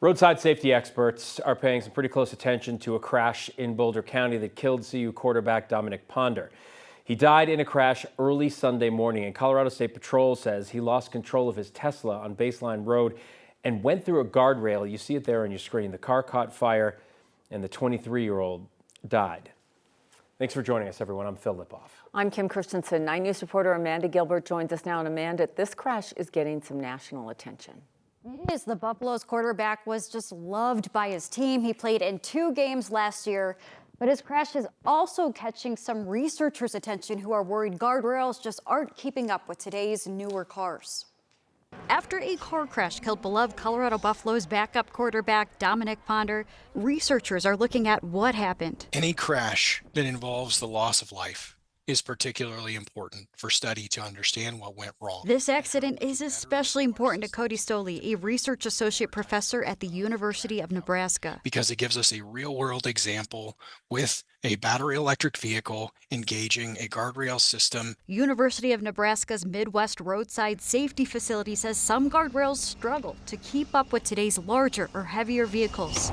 Roadside safety experts are paying some pretty close attention to a crash in Boulder County that killed CU quarterback Dominic Ponder. He died in a crash early Sunday morning, and Colorado State Patrol says he lost control of his Tesla on Baseline Road and went through a guardrail. You see it there on your screen. The car caught fire and the 23-year-old died. Thanks for joining us, everyone. I'm Phil Lipoff. I'm Kim Christensen. 9 News reporter Amanda Gilbert joins us now. And Amanda, this crash is getting some national attention. It is. The Buffalo's quarterback was just loved by his team. He played in 2 games last year, but his crash is also catching some researchers' attention who are worried guardrails just aren't keeping up with today's newer cars. After a car crash killed beloved Colorado Buffalo's backup quarterback Dominic Ponder, researchers are looking at what happened. Any crash that involves the loss of life is particularly important for study to understand what went wrong. This accident is especially important to Cody Stoley, a research associate professor at the University of Nebraska. Because it gives us a real-world example with a battery electric vehicle engaging a guardrail system. University of Nebraska's Midwest Roadside Safety Facility says some guardrails struggle to keep up with today's larger or heavier vehicles.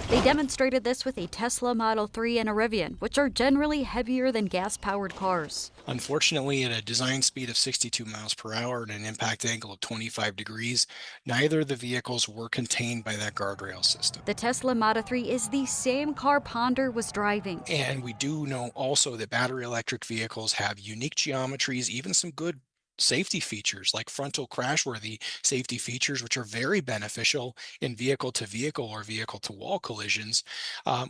They demonstrated this with a Tesla Model 3 and a Rivian, which are generally heavier than gas-powered cars. Unfortunately, at a design speed of 62 miles per hour and an impact angle of 25 degrees, neither of the vehicles were contained by that guardrail system. The Tesla Model 3 is the same car Ponder was driving. And we do know also that battery electric vehicles have unique geometries, even some good safety features like frontal crashworthy safety features, which are very beneficial in vehicle-to-vehicle or vehicle-to-wall collisions,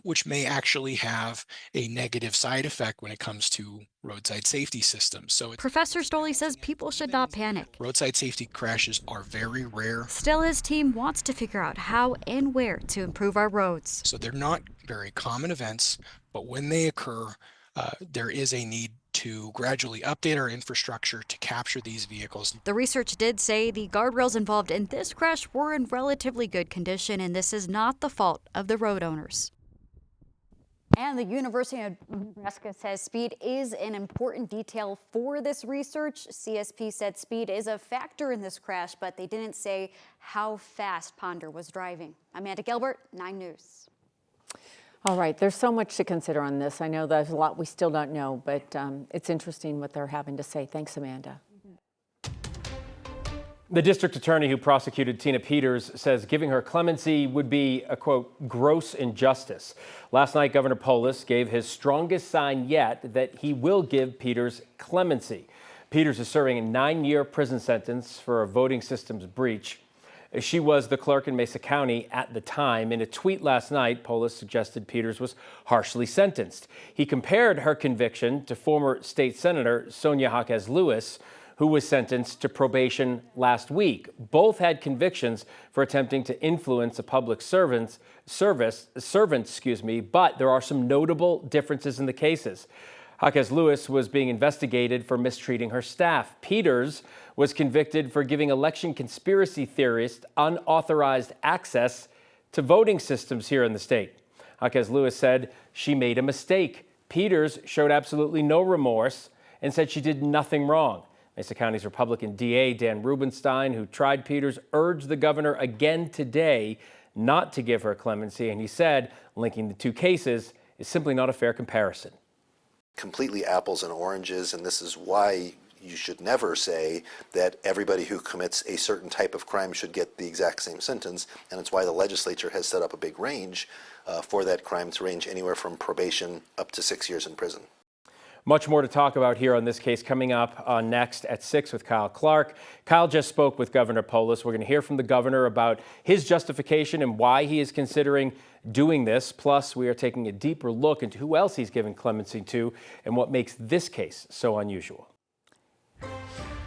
which may actually have a negative side effect when it comes to roadside safety systems. So Professor Stoley says people should not panic. Roadside safety crashes are very rare. Still, his team wants to figure out how and where to improve our roads. So they're not very common events, but when they occur, there is a need to gradually update our infrastructure to capture these vehicles. The research did say the guardrails involved in this crash were in relatively good condition, and this is not the fault of the road owners. And the University of Nebraska says speed is an important detail for this research. CSP said speed is a factor in this crash, but they didn't say how fast Ponder was driving. Amanda Gilbert, 9 News. All right, there's so much to consider on this. I know there's a lot we still don't know, but it's interesting what they're having to say. Thanks, Amanda. The district attorney who prosecuted Tina Peters says giving her clemency would be a, quote, gross injustice. Last night, Governor Polis gave his strongest sign yet that he will give Peters clemency. Peters is serving a 9-year prison sentence for a voting systems breach. She was the clerk in Mesa County at the time. In a tweet last night, Polis suggested Peters was harshly sentenced. He compared her conviction to former state senator Sonia Jaquez Lewis, who was sentenced to probation last week. Both had convictions for attempting to influence a public servant, but there are some notable differences in the cases. Jaquez Lewis was being investigated for mistreating her staff. Peters was convicted for giving election conspiracy theorists unauthorized access to voting systems here in the state. Jaquez Lewis said she made a mistake. Peters showed absolutely no remorse and said she did nothing wrong. Mesa County's Republican DA Dan Rubenstein, who tried Peters, urged the governor again today not to give her clemency, and he said linking the two cases is simply not a fair comparison. Completely apples and oranges, and this is why you should never say that everybody who commits a certain type of crime should get the exact same sentence, and it's why the legislature has set up a big range for that crime to range anywhere from probation up to 6 years in prison. Much more to talk about here on this case coming up next at 6 with Kyle Clark. Kyle just spoke with Governor Polis. We're going to hear from the governor about his justification and why he is considering doing this. Plus, we are taking a deeper look into who else he's giving clemency to and what makes this case so unusual.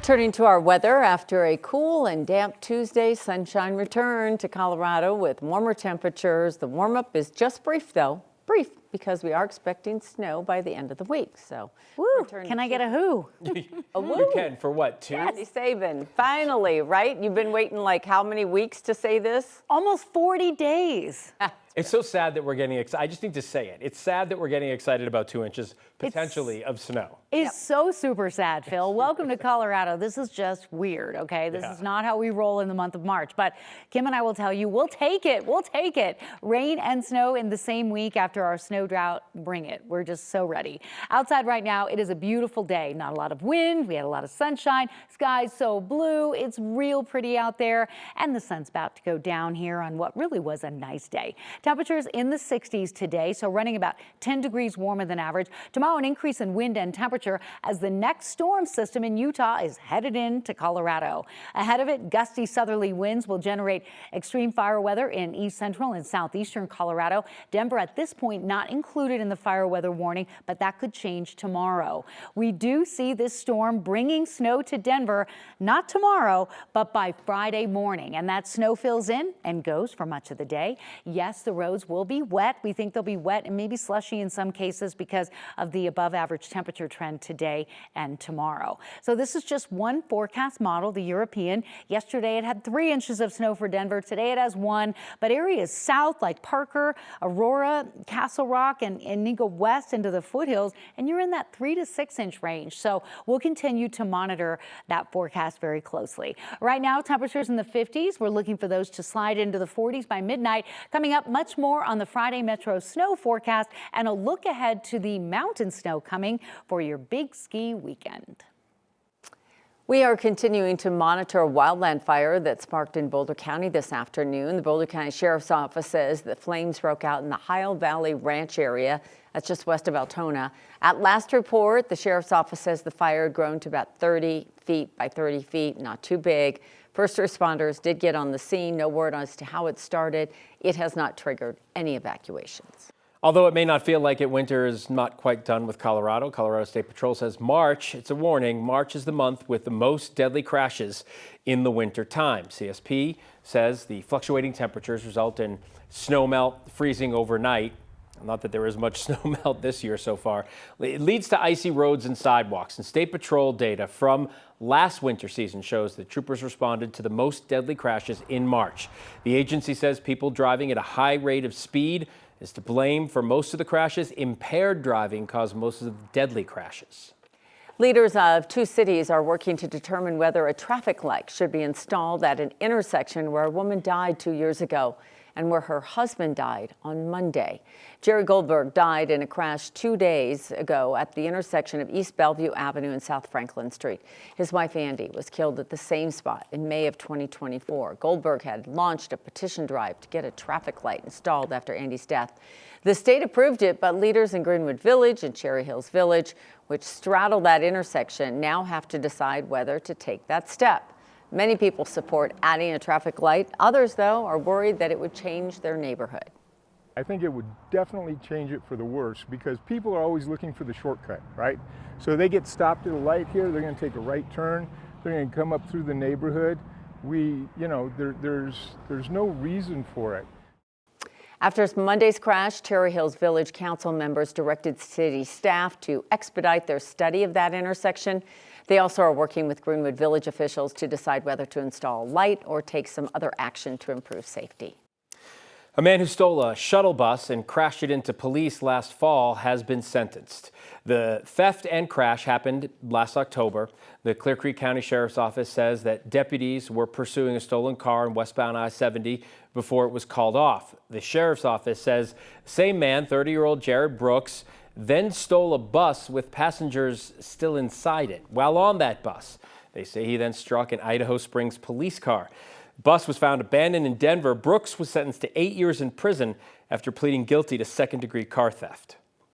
Turning to our weather, after a cool and damp Tuesday, sunshine returned to Colorado with warmer temperatures. The warm-up is just brief, though. Brief. because we are expecting snow by the end of the week. So, Woo, can I get a who? You can, for what, 2? Patty Saban, finally, right? You've been waiting like how many weeks to say this? Almost 40 days. It's so sad that we're getting excited. I just need to say it. It's sad that we're getting excited about 2 inches potentially of snow. It's so super sad, Phil. Welcome to Colorado. This is just weird, okay? This is not how we roll in the month of March. But Kim and I will tell you, we'll take it. We'll take it. Rain and snow in the same week after our snow drought. Bring it. We're just so ready. Outside right now, it is a beautiful day. Not a lot of wind. We had a lot of sunshine. Sky's so blue. It's real pretty out there. And the sun's about to go down here on what really was a nice day. Temperatures in the 60s today, so running about 10 degrees warmer than average. Tomorrow, an increase in wind and temperature as the next storm system in Utah is headed into Colorado. Ahead of it, gusty southerly winds will generate extreme fire weather in east central and southeastern Colorado. Denver at this point not included in the fire weather warning, but that could change tomorrow. We do see this storm bringing snow to Denver, not tomorrow, but by Friday morning. And that snow fills in and goes for much of the day. Yes, the roads will be wet. We think they'll be wet and maybe slushy in some cases because of the above average temperature trend today and tomorrow. So this is just one forecast model, the European. Yesterday it had 3 inches of snow for Denver. Today it has 1, but areas south like Parker, Aurora, Castle Rock, and go west into the foothills, and you're in that 3 to 6 inch range. So we'll continue to monitor that forecast very closely. Right now, temperatures in the 50s. We're looking for those to slide into the 40s by midnight. Coming up, much more on the Friday Metro snow forecast and a look ahead to the mountain snow coming for your big ski weekend. We are continuing to monitor a wildland fire that sparked in Boulder County this afternoon. The Boulder County Sheriff's Office says the flames broke out in the Heil Valley Ranch area. That's just west of Altona. At last report, the Sheriff's Office says the fire had grown to about 30 feet by 30 feet, not too big. First responders did get on the scene. No word as to how it started. It has not triggered any evacuations. Although it may not feel like it, winter is not quite done with Colorado. Colorado State Patrol says March, it's a warning, March is the month with the most deadly crashes in the winter time. CSP says the fluctuating temperatures result in snow melt, freezing overnight. Not that there is much snow melt this year so far. It leads to icy roads and sidewalks. And State Patrol data from last winter season shows that troopers responded to the most deadly crashes in March. The agency says people driving at a high rate of speed is to blame for most of the crashes. Impaired driving caused most of the deadly crashes. Leaders of 2 cities are working to determine whether a traffic light should be installed at an intersection where a woman died 2 years ago and where her husband died on Monday. Jerry Goldberg died in a crash 2 days ago at the intersection of East Bellevue Avenue and South Franklin Street. His wife, Andy, was killed at the same spot in May of 2024. Goldberg had launched a petition drive to get a traffic light installed after Andy's death. The state approved it, but leaders in Greenwood Village and Cherry Hills Village, which straddle that intersection, now have to decide whether to take that step. Many people support adding a traffic light. Others, though, are worried that it would change their neighborhood. I think it would definitely change it for the worse because people are always looking for the shortcut, right? So they get stopped at a light here, they're going to take a right turn, they're going to come up through the neighborhood. There's no reason for it. After Monday's crash, Cherry Hills Village Council members directed city staff to expedite their study of that intersection. They also are working with Greenwood Village officials to decide whether to install a light or take some other action to improve safety. A man who stole a shuttle bus and crashed it into police last fall has been sentenced. The theft and crash happened last October. The Clear Creek County Sheriff's Office says that deputies were pursuing a stolen car on westbound I-70 before it was called off. The Sheriff's Office says the same man, 30-year-old Jared Brooks, then stole a bus with passengers still inside it. While on that bus, they say he then struck an Idaho Springs police car. The bus was found abandoned in Denver. Brooks was sentenced to 8 years in prison after pleading guilty to second-degree car theft.